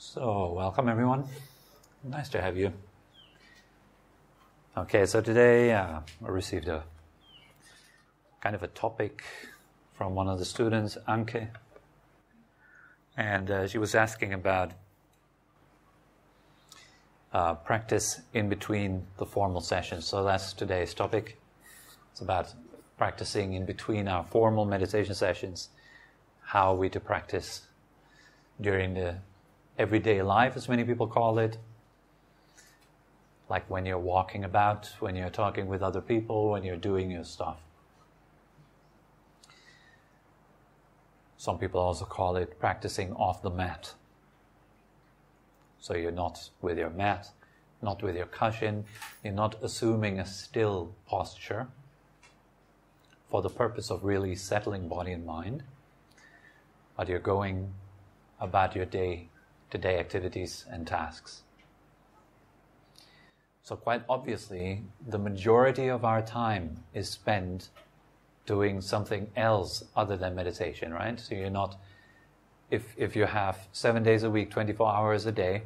So, welcome everyone. Nice to have you. Okay, so today I received a kind of a topic from one of the students, Anke, and she was asking about practice in between the formal sessions. So that's today's topic. It's about practicing in between our formal meditation sessions, how we to practice during the everyday life, as many people call it, like when you're walking about, when you're talking with other people, when you're doing your stuff. Some people also call it practicing off the mat. So you're not with your mat, not with your cushion, you're not assuming a still posture for the purpose of really settling body and mind, but you're going about your day-to-day activities and tasks. So quite obviously, the majority of our time is spent doing something else other than meditation, right? So you're not, if you have 7 days a week, 24 hours a day,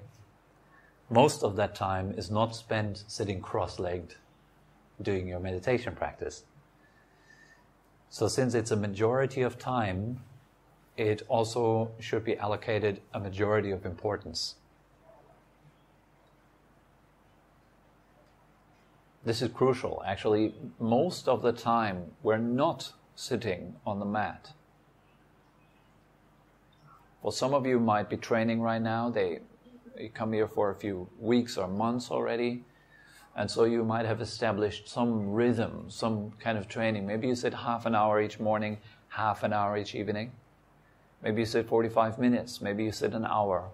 most of that time is not spent sitting cross-legged doing your meditation practice. So since it's a majority of time, it also should be allocated a majority of importance. This is crucial. Actually, most of the time we're not sitting on the mat. Well, some of you might be training right now. They come here for a few weeks or months already, and so you might have established some rhythm, some kind of training. Maybe you sit half an hour each morning, half an hour each evening. Maybe you sit 45 minutes, maybe you sit an hour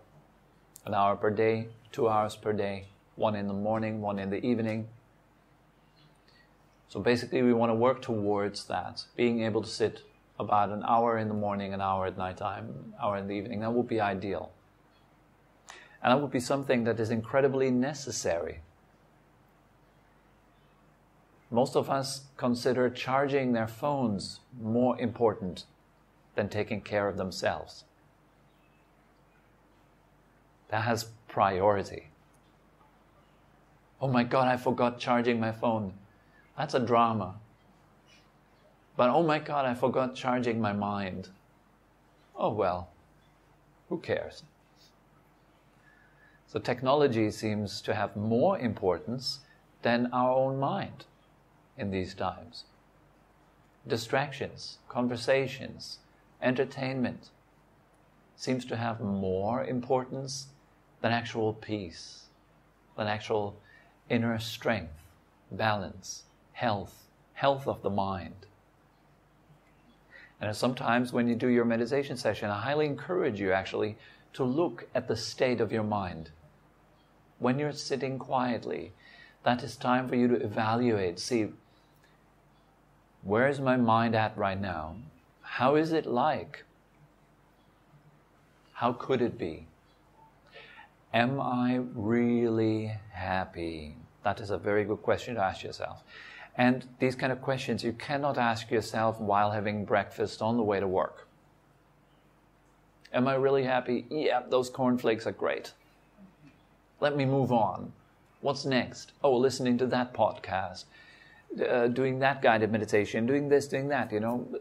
per day, 2 hours per day, one in the morning, one in the evening. So basically we want to work towards that, being able to sit about an hour in the morning, an hour at nighttime, an hour in the evening. That would be ideal. And that would be something that is incredibly necessary. Most of us consider charging their phones more important than taking care of themselves. That has priority. Oh my God, I forgot charging my phone. That's a drama. But oh my God, I forgot charging my mind. Oh well, who cares? So technology seems to have more importance than our own mind in these times. Distractions, conversations, entertainment seems to have more importance than actual peace, than actual inner strength, balance, health of the mind. And sometimes when you do your meditation session, I highly encourage you actually to look at the state of your mind. When you're sitting quietly, that is time for you to evaluate, see, where is my mind at right now? How is it like? How could it be? Am I really happy? That is a very good question to ask yourself. And these kind of questions you cannot ask yourself while having breakfast on the way to work. Am I really happy? Yeah, those cornflakes are great. Let me move on. What's next? Oh, listening to that podcast. Doing that guided meditation, doing this, doing that,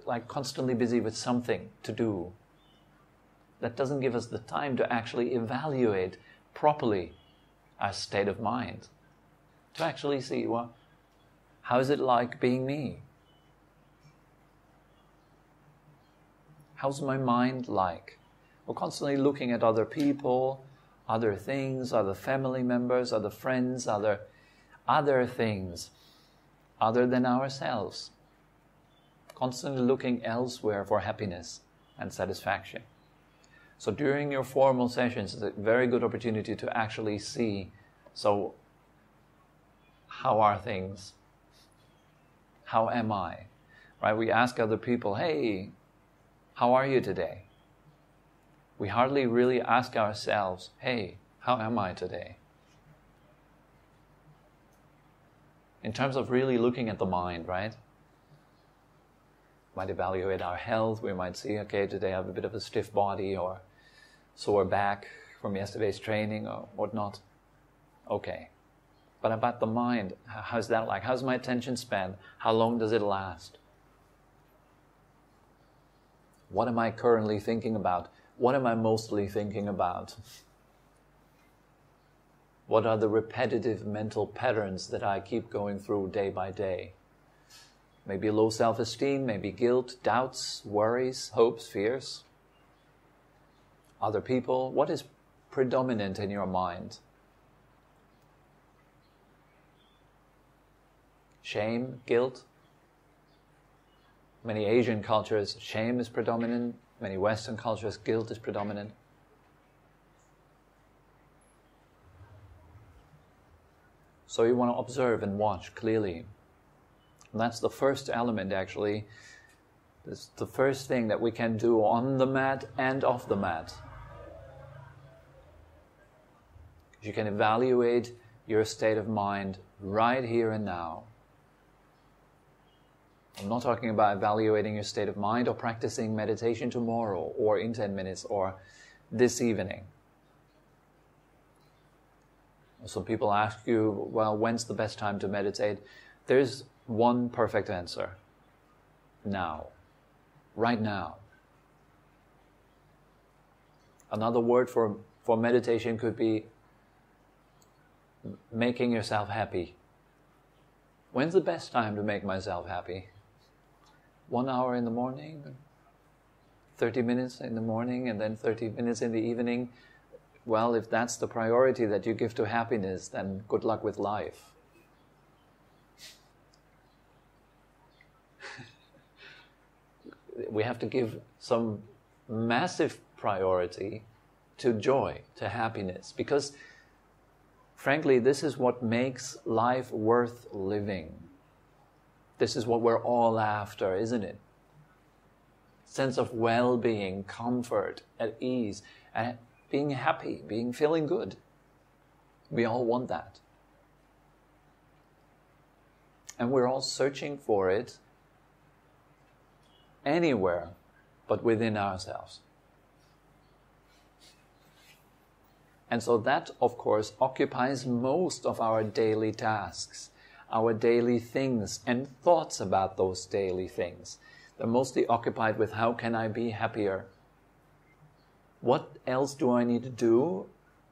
like constantly busy with something to do. That doesn't give us the time to actually evaluate properly our state of mind. To actually see, well, how is it like being me? How's my mind like? We're constantly looking at other people, other things, other family members, other friends, other things other than ourselves. Constantly looking elsewhere for happiness and satisfaction. So during your formal sessions, it's a very good opportunity to actually see, so how are things? How am I? Right? We ask other people, hey, how are you today? We hardly really ask ourselves, hey, how am I today? In terms of really looking at the mind, right? Might evaluate our health. We might see, okay, today I have a bit of a stiff body or sore back, from yesterday's training or whatnot. Okay. But about the mind, how's that like? How's my attention span? How long does it last? What am I currently thinking about? What am I mostly thinking about? What are the repetitive mental patterns that I keep going through day by day? Maybe low self-esteem, maybe guilt, doubts, worries, hopes, fears. Other people. What is predominant in your mind? Shame, guilt. Many Asian cultures, shame is predominant. Many Western cultures, guilt is predominant. So you want to observe and watch clearly. And that's the first element, actually. It's the first thing that we can do on the mat and off the mat. You can evaluate your state of mind right here and now. I'm not talking about evaluating your state of mind or practicing meditation tomorrow or in 10 minutes or this evening. Some people ask you, well, when's the best time to meditate? There's one perfect answer. Now. Right now. Another word for meditation could be making yourself happy. When's the best time to make myself happy? 1 hour in the morning, 30 minutes in the morning, and then 30 minutes in the evening. Well, if that's the priority that you give to happiness, then good luck with life. We have to give some massive priority to joy, to happiness, because frankly, this is what makes life worth living. This is what we're all after, isn't it? Sense of well-being, comfort, at ease, and being happy, feeling good. We all want that. And we're all searching for it anywhere but within ourselves. And so that, of course, occupies most of our daily tasks, our daily things and thoughts about those daily things. They're mostly occupied with how can I be happier? What else do I need to do?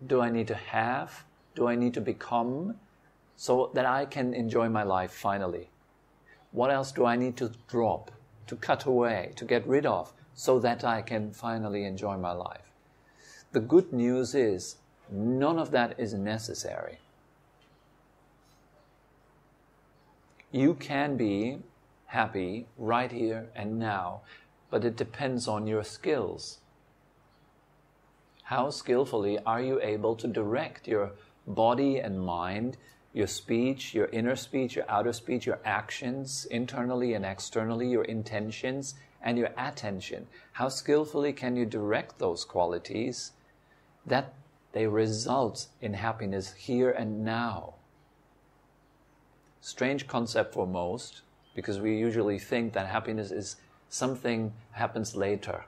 Do I need to have? Do I need to become so that I can enjoy my life finally? What else do I need to drop, to cut away, to get rid of so that I can finally enjoy my life? The good news is none of that is necessary. You can be happy right here and now, but it depends on your skills. How skillfully are you able to direct your body and mind, your speech, your inner speech, your outer speech, your actions, internally and externally, your intentions and your attention? How skillfully can you direct those qualities that they result in happiness here and now? Strange concept for most, because we usually think that happiness is something happens later.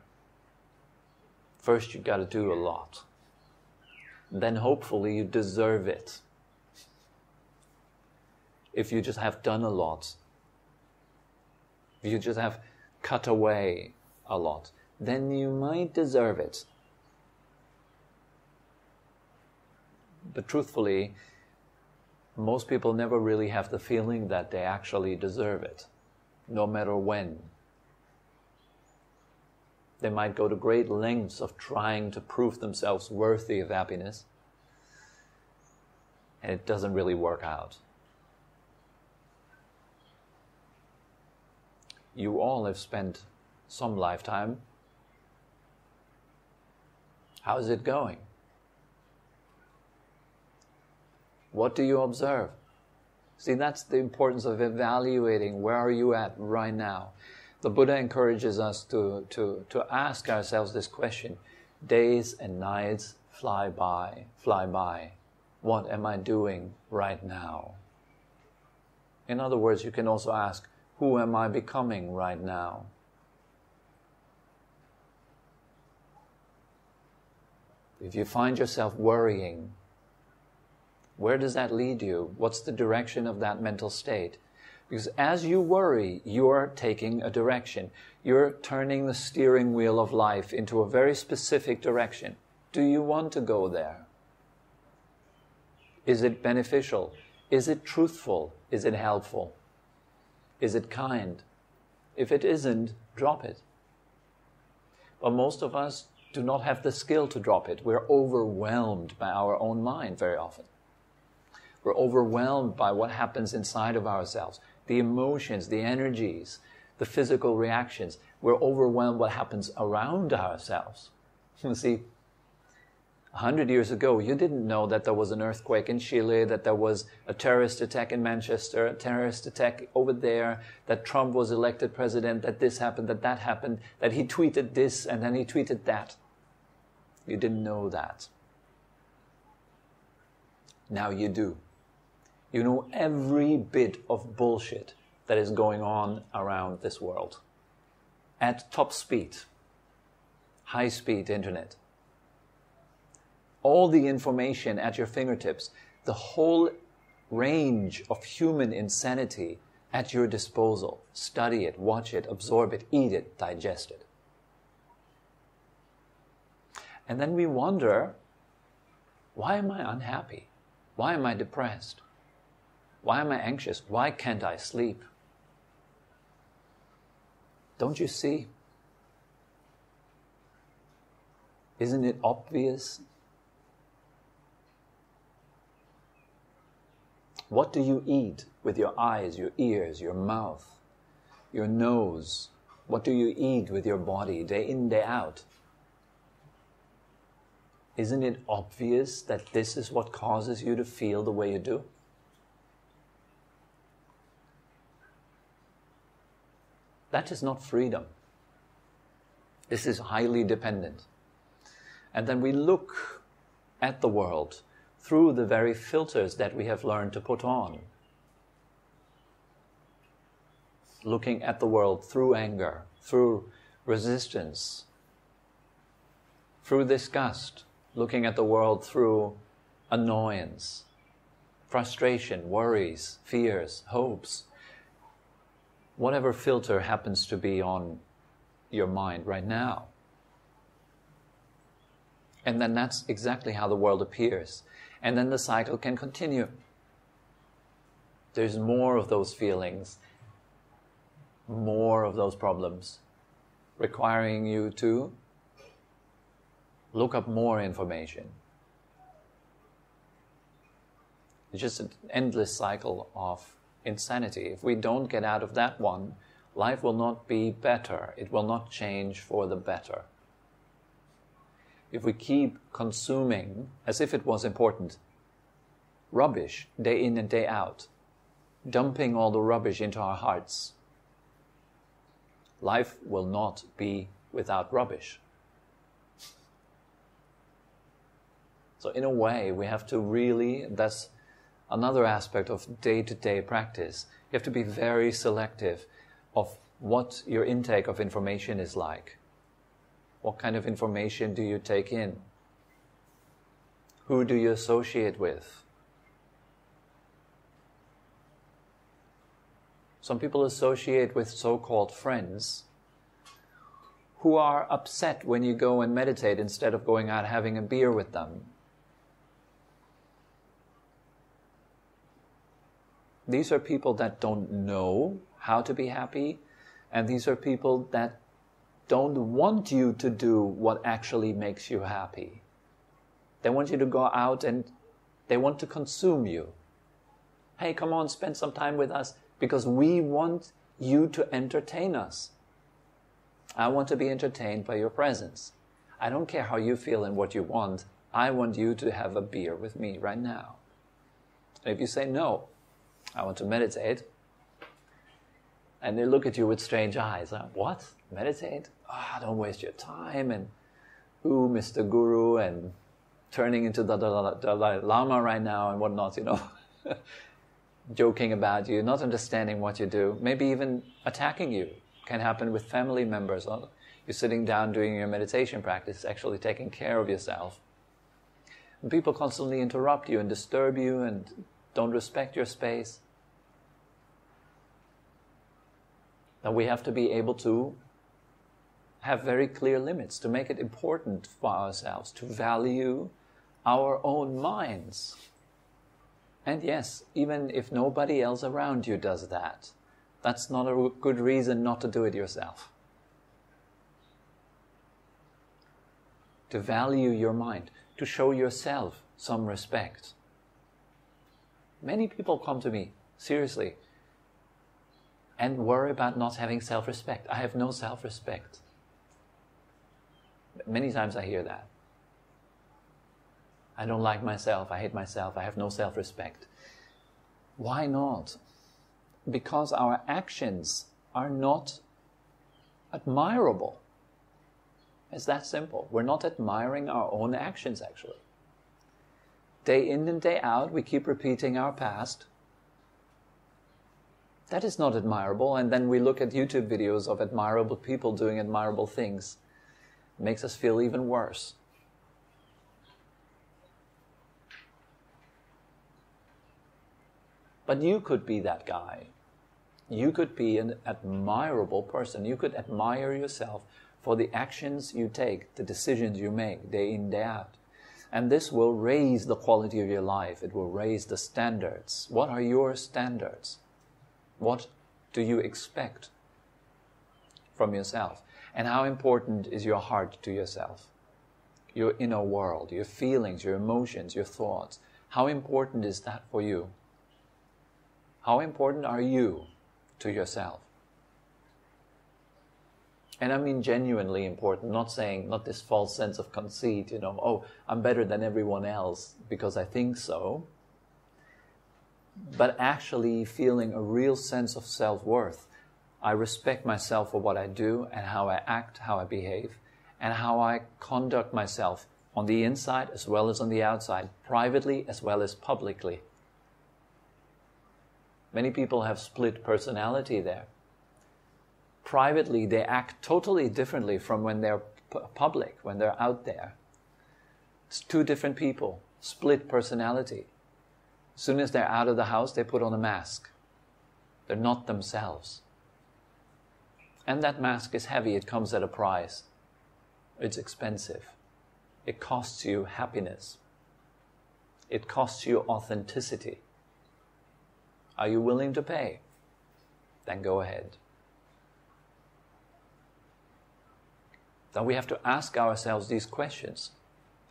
First you got to do a lot. Then hopefully you deserve it. If you just have done a lot, if you just have cut away a lot, then you might deserve it. But truthfully, most people never really have the feeling that they actually deserve it, no matter when. They might go to great lengths of trying to prove themselves worthy of happiness, and it doesn't really work out. You all have spent some lifetime. How's it going? What do you observe? See, that's the importance of evaluating where are you at right now. The Buddha encourages us to ask ourselves this question. Days and nights fly by, fly by. What am I doing right now? In other words, you can also ask, who am I becoming right now? If you find yourself worrying, where does that lead you? What's the direction of that mental state? Because as you worry, you're taking a direction. You're turning the steering wheel of life into a very specific direction. Do you want to go there? Is it beneficial? Is it truthful? Is it helpful? Is it kind? If it isn't, drop it. But most of us do not have the skill to drop it. We're overwhelmed by our own mind very often. We're overwhelmed by what happens inside of ourselves, the emotions, the energies, the physical reactions. We're overwhelmed by what happens around ourselves. You see, 100 years ago, you didn't know that there was an earthquake in Chile, that there was a terrorist attack in Manchester, a terrorist attack over there, that Trump was elected president, that this happened, that happened, that he tweeted this and then he tweeted that. You didn't know that. Now you do. You know every bit of bullshit that is going on around this world. At top speed, high-speed internet. All the information at your fingertips, the whole range of human insanity at your disposal. Study it, watch it, absorb it, eat it, digest it. And then we wonder, why am I unhappy? Why am I depressed? Why am I anxious? Why can't I sleep? Don't you see? Isn't it obvious? What do you eat with your eyes, your ears, your mouth, your nose? What do you eat with your body, day in, day out? Isn't it obvious that this is what causes you to feel the way you do? That is not freedom. This is highly dependent. And then we look at the world through the very filters that we have learned to put on. Looking at the world through anger, through resistance, through disgust. Looking at the world through annoyance, frustration, worries, fears, hopes. Whatever filter happens to be on your mind right now. And then that's exactly how the world appears. And then the cycle can continue. There's more of those feelings, more of those problems, requiring you to look up more information. It's just an endless cycle of insanity. If we don't get out of that one, life will not be better. It will not change for the better. If we keep consuming, as if it was important, rubbish day in and day out, dumping all the rubbish into our hearts, life will not be without rubbish. So in a way, we have to really, that's another aspect of day-to-day practice. You have to be very selective of what your intake of information is like. What kind of information do you take in? Who do you associate with? Some people associate with so-called friends who are upset when you go and meditate instead of going out having a beer with them. These are people that don't know how to be happy, and these are people that don't want you to do what actually makes you happy. They want you to go out and they want to consume you. Hey, come on, spend some time with us because we want you to entertain us. I want to be entertained by your presence. I don't care how you feel and what you want. I want you to have a beer with me right now. And if you say no, I want to meditate, and they look at you with strange eyes. What? Meditate? Don't waste your time. And, ooh, Mr. Guru, and turning into the Dalai Lama right now and whatnot, you know. Joking about you, not understanding what you do, maybe even attacking you. Can happen with family members. You're sitting down doing your meditation practice, actually taking care of yourself. And people constantly interrupt you and disturb you and don't respect your space. Then we have to be able to have very clear limits, to make it important for ourselves, to value our own minds. And yes, even if nobody else around you does that, that's not a good reason not to do it yourself. To value your mind, to show yourself some respect. Many people come to me, seriously, and worry about not having self-respect. I have no self-respect. Many times I hear that. I don't like myself, I hate myself, I have no self-respect. Why not? Because our actions are not admirable. It's that simple. We're not admiring our own actions, actually. Day in and day out, we keep repeating our past. That is not admirable. And then we look at YouTube videos of admirable people doing admirable things. It makes us feel even worse. But you could be that guy. You could be an admirable person. You could admire yourself for the actions you take, the decisions you make, day in, day out. And this will raise the quality of your life. It will raise the standards. What are your standards? What do you expect from yourself? And how important is your heart to yourself? Your inner world, your feelings, your emotions, your thoughts. How important is that for you? How important are you to yourself? And I mean genuinely important, not this false sense of conceit, oh, I'm better than everyone else because I think so. But actually feeling a real sense of self-worth. I respect myself for what I do and how I act, how I behave, and how I conduct myself on the inside as well as on the outside, privately as well as publicly. Many people have split personality there. Privately, they act totally differently from when they're public, when they're out there. It's two different people, split personality. As soon as they're out of the house, they put on a mask. They're not themselves. And that mask is heavy. It comes at a price. It's expensive. It costs you happiness. It costs you authenticity. Are you willing to pay? Then go ahead. Then we have to ask ourselves these questions.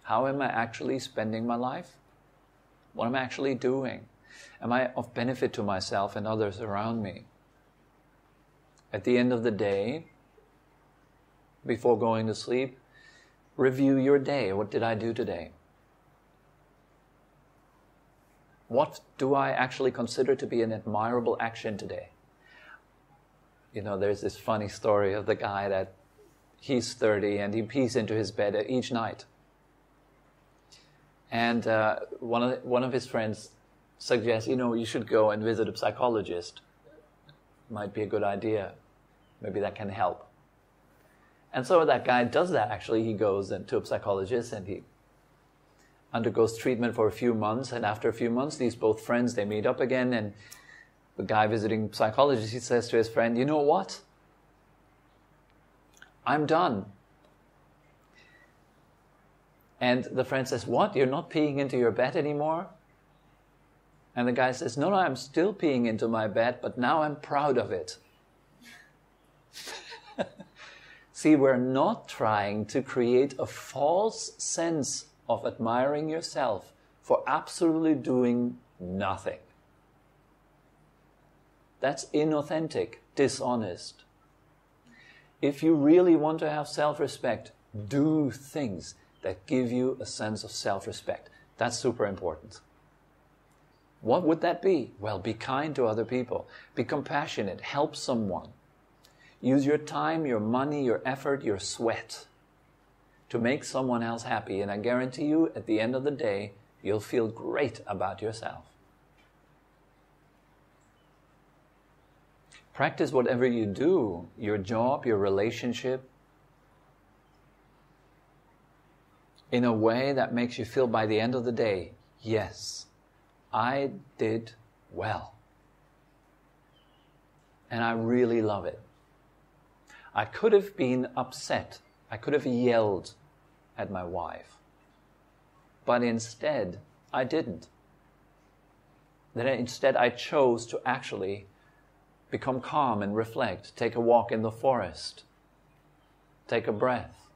How am I actually spending my life? What am I actually doing? Am I of benefit to myself and others around me? At the end of the day, before going to sleep, review your day. What did I do today? What do I actually consider to be an admirable action today? There's this funny story of the guy that he's 30 and he pees into his bed each night. And one of his friends suggests, you should go and visit a psychologist. Might be a good idea. Maybe that can help. And so that guy does that actually. He goes to a psychologist and he undergoes treatment for a few months. And after a few months, these both friends, they meet up again. And the guy visiting psychologist, he says to his friend, you know what? I'm done. And the friend says, what? You're not peeing into your bed anymore? And the guy says, no, I'm still peeing into my bed, but now I'm proud of it. See, we're not trying to create a false sense of admiring yourself for absolutely doing nothing. That's inauthentic, dishonest. If you really want to have self-respect, do things that give you a sense of self-respect. That's super important. What would that be? Well, be kind to other people. Be compassionate. Help someone. Use your time, your money, your effort, your sweat to make someone else happy. And I guarantee you, at the end of the day, you'll feel great about yourself. Practice whatever you do, your job, your relationship. in a way that makes you feel by the end of the day, yes, I did well. And I really love it. I could have been upset. I could have yelled at my wife. But instead, I didn't. Then instead, I chose to actually become calm and reflect, take a walk in the forest, take a breath,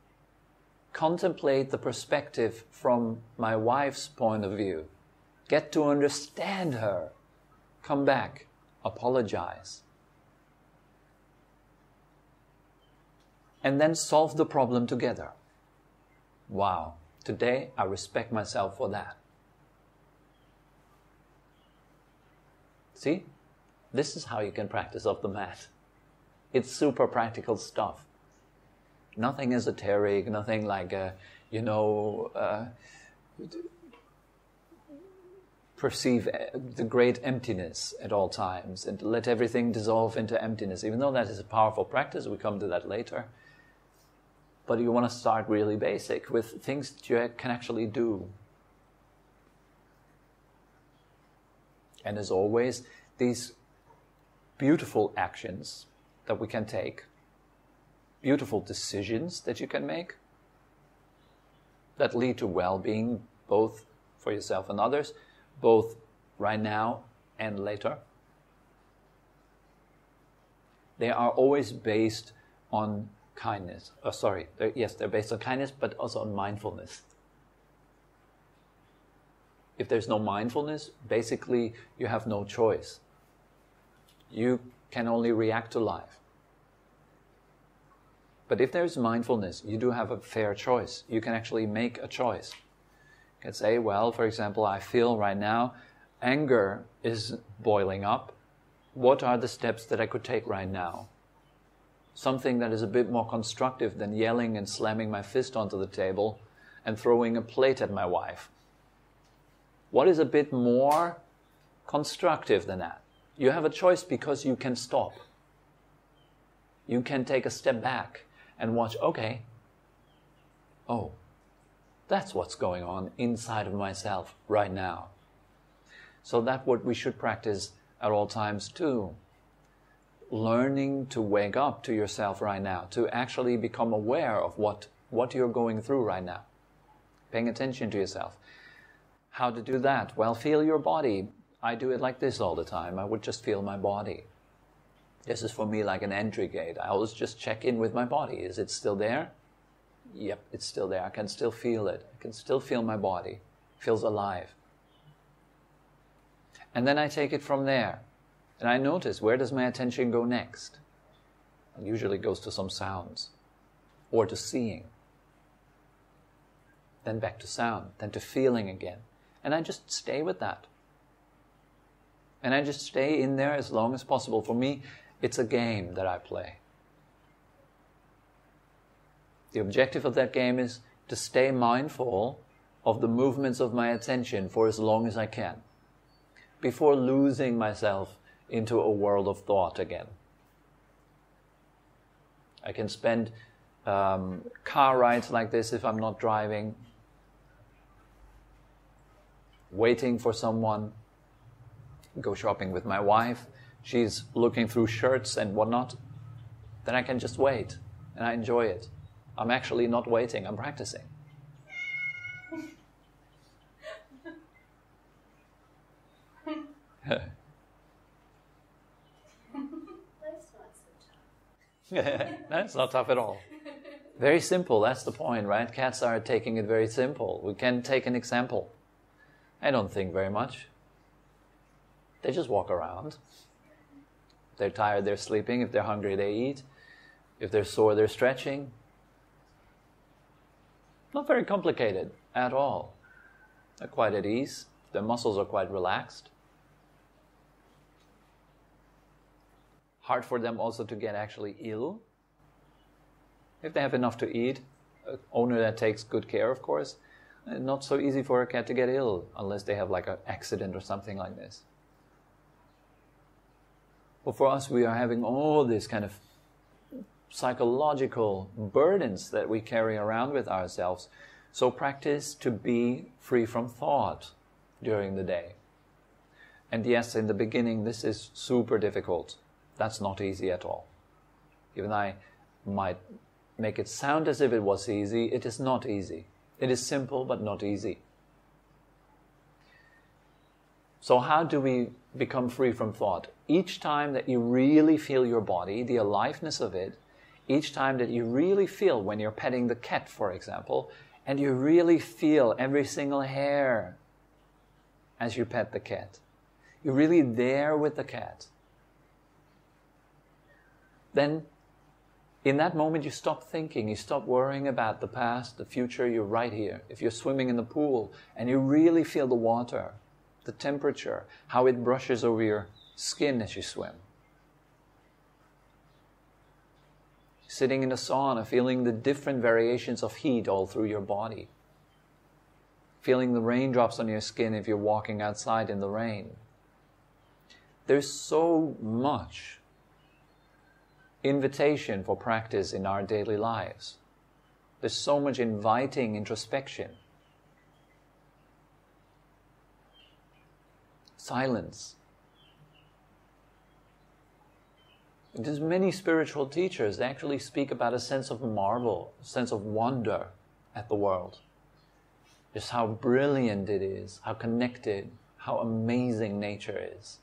contemplate the perspective from my wife's point of view, get to understand her, come back, apologize, and then solve the problem together. Wow, today I respect myself for that. See? This is how you can practice off the mat. It's super practical stuff. Nothing esoteric, nothing like, perceive the great emptiness at all times and let everything dissolve into emptiness. Even though that is a powerful practice, we come to that later. But you want to start really basic with things that you can actually do. And as always, these beautiful actions that we can take, beautiful decisions that you can make, that lead to well-being, both for yourself and others, both right now and later. They are always based on kindness. They're based on kindness, but also on mindfulness. If there's no mindfulness, basically you have no choice. You can only react to life. But if there's mindfulness, you do have a fair choice. You can actually make a choice. You can say, well, for example, I feel right now anger is boiling up. What are the steps that I could take right now? Something that is a bit more constructive than yelling and slamming my fist onto the table and throwing a plate at my wife. What is a bit more constructive than that? You have a choice because you can stop. You can take a step back and watch, okay, oh, that's what's going on inside of myself right now. So that's what we should practice at all times too. Learning to wake up to yourself right now, to actually become aware of what you're going through right now. Paying attention to yourself. How to do that? Well, feel your body. I do it like this all the time. I would just feel my body. This is for me like an entry gate. I always just check in with my body. Is it still there? Yep, it's still there. I can still feel it. I can still feel my body. It feels alive. And then I take it from there. And I notice, where does my attention go next? It usually goes to some sounds. Or to seeing. Then back to sound. Then to feeling again. And I just stay with that. And I just stay in there as long as possible. For me, it's a game that I play. The objective of that game is to stay mindful of the movements of my attention for as long as I can, before losing myself into a world of thought again. I can spend car rides like this if I'm not driving, waiting for someone, go shopping with my wife, she's looking through shirts and whatnot, then I can just wait and I enjoy it. I'm actually not waiting, I'm practicing. That's not tough at all. Very simple, that's the point, right? Cats are taking it very simple. We can take an example. I don't think very much. They just walk around. If they're tired, they're sleeping. If they're hungry, they eat. If they're sore, they're stretching. Not very complicated at all. They're quite at ease. Their muscles are quite relaxed. Hard for them also to get actually ill. If they have enough to eat, an owner that takes good care, of course, not so easy for a cat to get ill unless they have like an accident or something like this. But for us, we are having all this kind of psychological burdens that we carry around with ourselves So practice to be free from thought during the day. And yes, in the beginning this is super difficult. That's not easy at all. Even I might make it sound as if it was easy, it is not easy. It is simple but not easy. So how do we become free from thought? Each time that you really feel your body, the aliveness of it, each time that you really feel when you're petting the cat, for example, and you really feel every single hair as you pet the cat. You're really there with the cat. Then, in that moment, you stop thinking, you stop worrying about the past, the future, you're right here. If you're swimming in the pool and you really feel the water, the temperature, how it brushes over your skin as you swim. Sitting in the sauna, feeling the different variations of heat all through your body. Feeling the raindrops on your skin if you're walking outside in the rain. There's so much invitation for practice in our daily lives. There's so much inviting introspection. Silence. There's many spiritual teachers that actually speak about a sense of marvel, a sense of wonder at the world. Just how brilliant it is, how connected, how amazing nature is.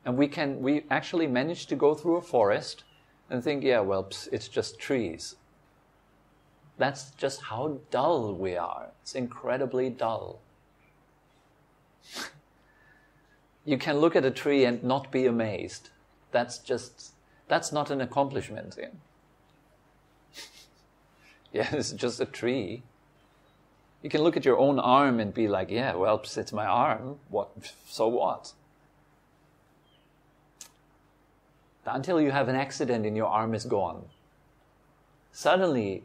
And we actually manage to go through a forest and think, yeah, well, it's just trees. That's just how dull we are. It's incredibly dull. You can look at a tree and not be amazed. That's not an accomplishment. Yeah, yeah, it's just a tree. You can look at your own arm and be like, yeah, well, it's my arm. What? So what? Until you have an accident and your arm is gone. Suddenly,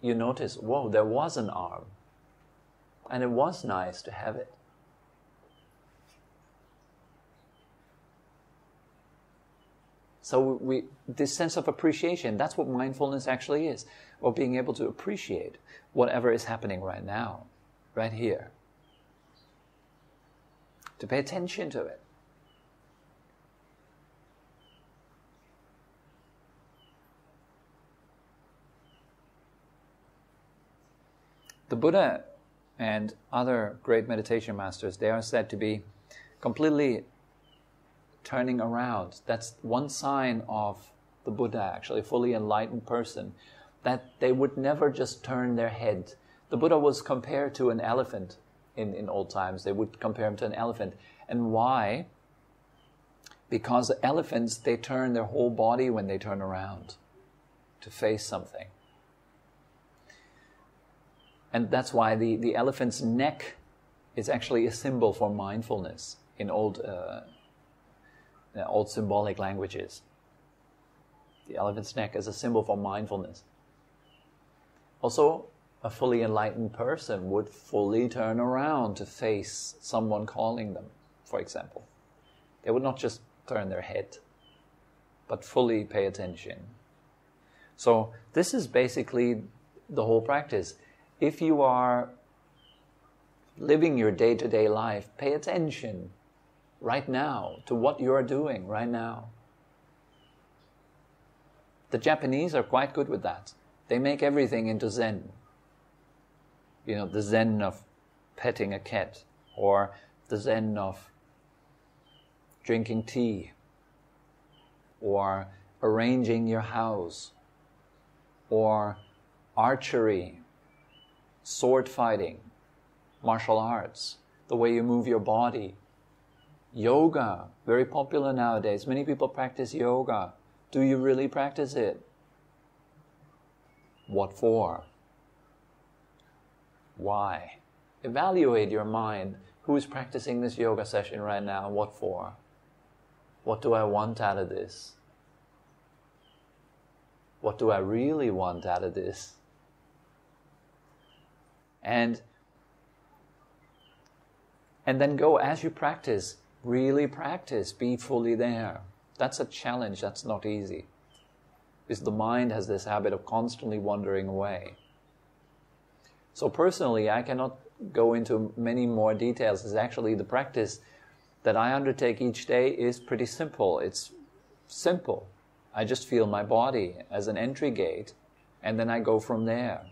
you notice, whoa, there was an arm. And it was nice to have it. So this sense of appreciation, that's what mindfulness actually is. Or being able to appreciate whatever is happening right now, right here. To pay attention to it. The Buddha and other great meditation masters, they are said to be completely turning around. That's one sign of the Buddha, actually, a fully enlightened person, that they would never just turn their head. The Buddha was compared to an elephant in old times. They would compare him to an elephant. And why? Because elephants, they turn their whole body when they turn around to face something. And that's why the elephant's neck is actually a symbol for mindfulness in old symbolic languages. The elephant's neck is a symbol for mindfulness. Also, a fully enlightened person would fully turn around to face someone calling them, for example. They would not just turn their head, but fully pay attention. So this is basically the whole practice. If you are living your day-to-day life, pay attention right now to what you are doing right now. The Japanese are quite good with that. They make everything into Zen. You know, the Zen of petting a cat, or the Zen of drinking tea, or arranging your house, or archery, sword fighting, martial arts, the way you move your body. Yoga, very popular nowadays. Many people practice yoga. Do you really practice it? What for? Why? Evaluate your mind. Who is practicing this yoga session right now? What for? What do I want out of this? What do I really want out of this? And then go as you practice. Really practice. Be fully there. That's a challenge. That's not easy. Because the mind has this habit of constantly wandering away. So personally, I cannot go into many more details. It's actually the practice that I undertake each day is pretty simple. It's simple. I just feel my body as an entry gate, and then I go from there.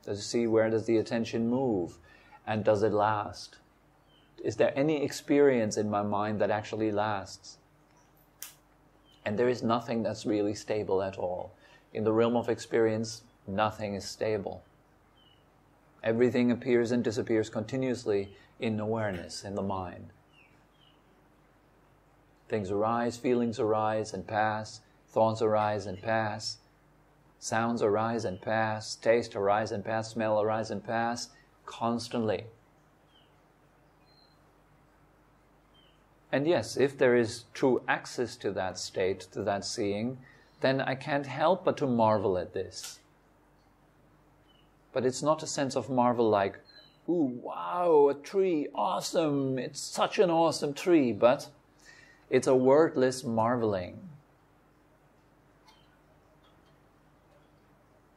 To see where does the attention move, and does it last? Is there any experience in my mind that actually lasts? And there is nothing that's really stable at all. In the realm of experience, nothing is stable. Everything appears and disappears continuously in awareness, in the mind. Things arise, feelings arise and pass, thoughts arise and pass, sounds arise and pass, taste arise and pass, smell arise and pass, constantly. And yes, if there is true access to that state, to that seeing, then I can't help but to marvel at this. But it's not a sense of marvel like, ooh, wow, a tree, awesome, it's such an awesome tree, but it's a wordless marveling.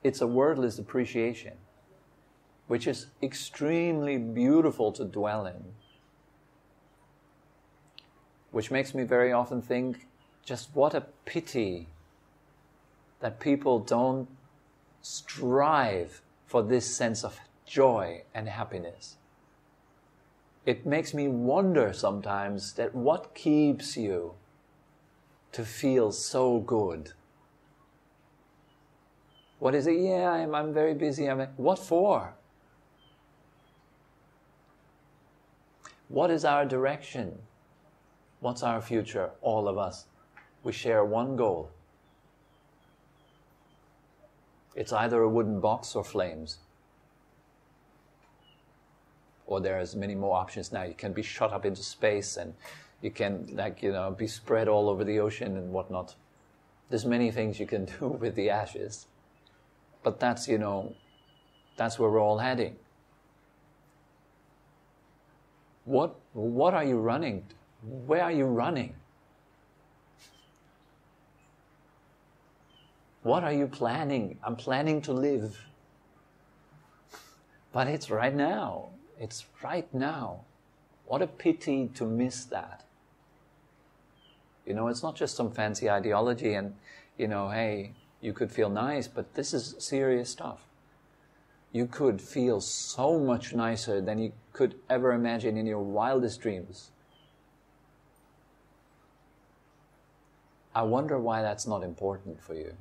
It's a wordless appreciation, which is extremely beautiful to dwell in. Which makes me very often think, just what a pity that people don't strive for this sense of joy and happiness. It makes me wonder sometimes that what keeps you to feel so good? What is it? Yeah, I'm very busy. What for? What is our direction? What's our future? All of us. We share one goal. It's either a wooden box or flames. Or there's many more options now. You can be shot up into space and you can, be spread all over the ocean and whatnot. There's many things you can do with the ashes. But that's where we're all heading. What are you running? Where are you running? What are you planning? I'm planning to live. But it's right now. It's right now. What a pity to miss that. It's not just some fancy ideology and, hey, you could feel nice, but this is serious stuff. You could feel so much nicer than you could ever imagine in your wildest dreams. I wonder why that's not important for you.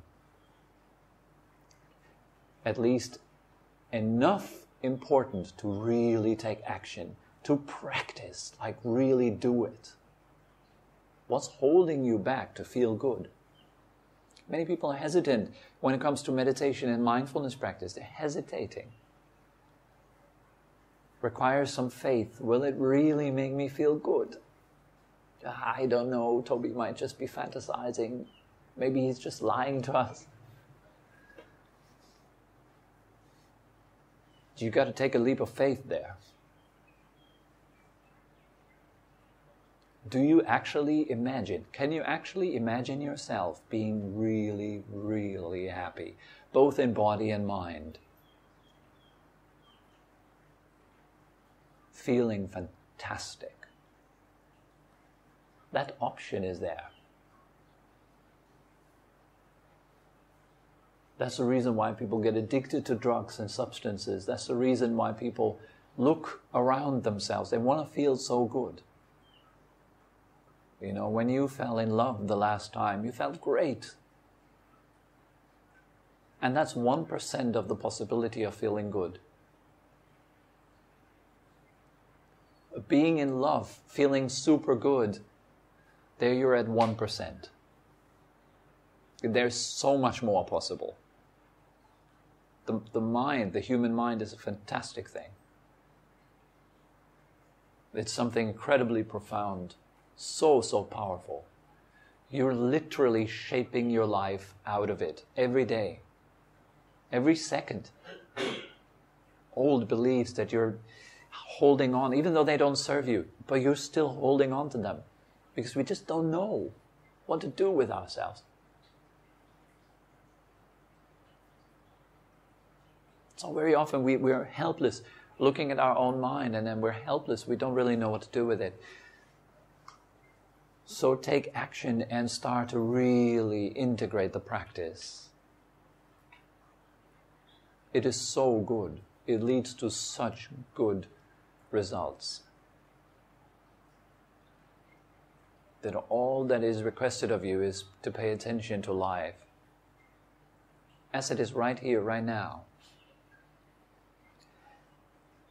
At least enough important to really take action, to practice, really do it. What's holding you back to feel good? Many people are hesitant when it comes to meditation and mindfulness practice. They're hesitating. Requires some faith. Will it really make me feel good? I don't know. Tobi might just be fantasizing. Maybe he's just lying to us. You got to take a leap of faith there. Do you actually imagine? Can you actually imagine yourself being really, really happy, both in body and mind? Feeling fantastic. That option is there. That's the reason why people get addicted to drugs and substances. That's the reason why people look around themselves. They want to feel so good. When you fell in love the last time, you felt great. And that's 1% of the possibility of feeling good. Being in love, feeling super good, there you're at 1%. There's so much more possible. The mind, the human mind, is a fantastic thing. It's something incredibly profound, so powerful. You're literally shaping your life out of it every day, every second. Old beliefs that you're holding on, even though they don't serve you, but you're still holding on to them because we just don't know what to do with ourselves. So very often we're helpless, looking at our own mind, and then we're helpless. We don't really know what to do with it. So take action and start to really integrate the practice. It is so good. It leads to such good results. That all that is requested of you is to pay attention to life as it is right here, right now.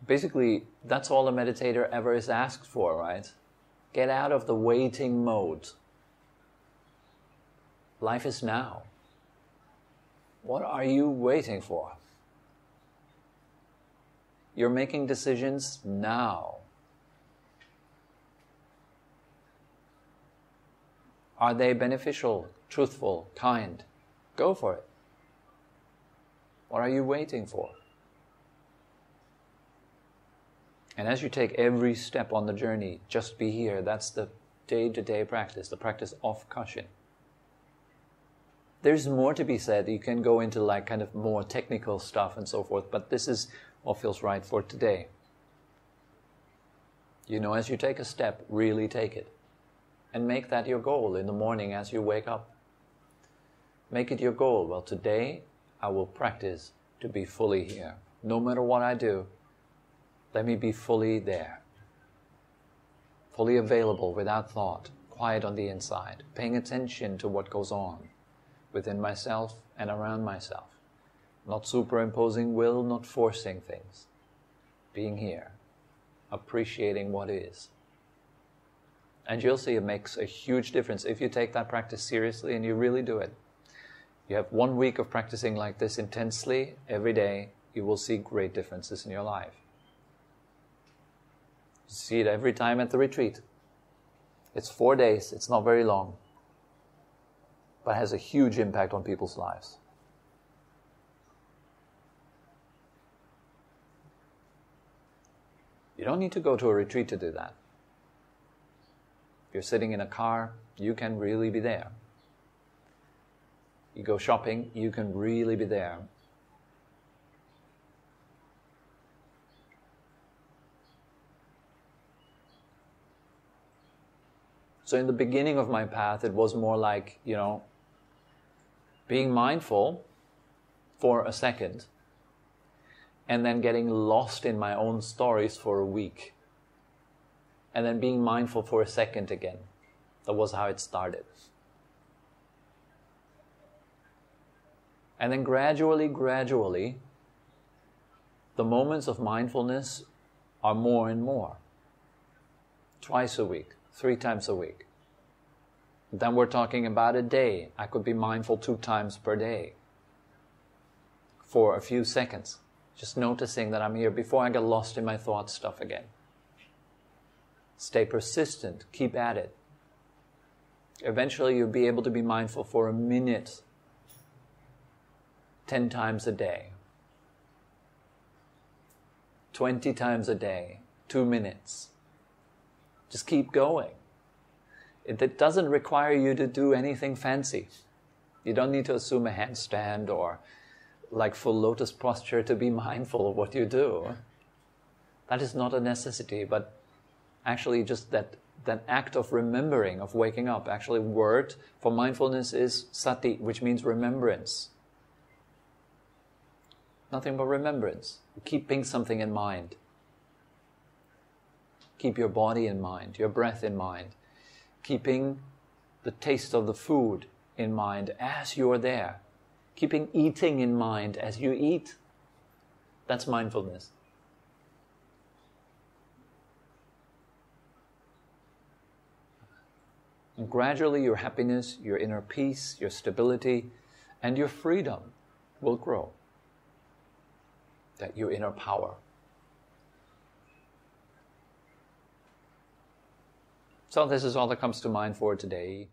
Basically, that's all a meditator ever is asked for, right? Get out of the waiting mode. Life is now. What are you waiting for? You're making decisions now. Are they beneficial, truthful, kind? Go for it. What are you waiting for? And as you take every step on the journey, just be here. That's the day-to-day practice, the practice of caution. There's more to be said. You can go into like kind of more technical stuff and so forth, but this is what feels right for today. You know, as you take a step, really take it. And make that your goal in the morning as you wake up. Make it your goal. Well, today I will practice to be fully here. No matter what I do, let me be fully there. Fully available without thought, quiet on the inside, paying attention to what goes on within myself and around myself. Not superimposing will, not forcing things. Being here, appreciating what is. And you'll see it makes a huge difference if you take that practice seriously and you really do it. You have 1 week of practicing like this intensely every day, you will see great differences in your life. You see it every time at the retreat. It's 4 days, it's not very long, but has a huge impact on people's lives. You don't need to go to a retreat to do that. If you're sitting in a car, you can really be there. You go shopping, you can really be there. So in the beginning of my path, it was more like, being mindful for a second and then getting lost in my own stories for a week. And then being mindful for a second again. That was how it started. And then gradually, the moments of mindfulness are more and more. Twice a week, 3 times a week. Then we're talking about a day. I could be mindful 2 times per day. For a few seconds. Just noticing that I'm here before I get lost in my thought stuff again. Stay persistent, keep at it. Eventually you'll be able to be mindful for a minute, 10 times a day. 20 times a day, 2 minutes. Just keep going. It doesn't require you to do anything fancy. You don't need to assume a handstand or like full lotus posture to be mindful of what you do. That is not a necessity, but actually just that act of remembering, of waking up. Actually, word for mindfulness is sati, which means remembrance. Nothing but remembrance. Keeping something in mind. Keep your body in mind, your breath in mind. Keeping the taste of the food in mind as you're there. Keeping eating in mind as you eat. That's mindfulness. And gradually your happiness, your inner peace, your stability, and your freedom will grow. That your inner power. So this is all that comes to mind for today.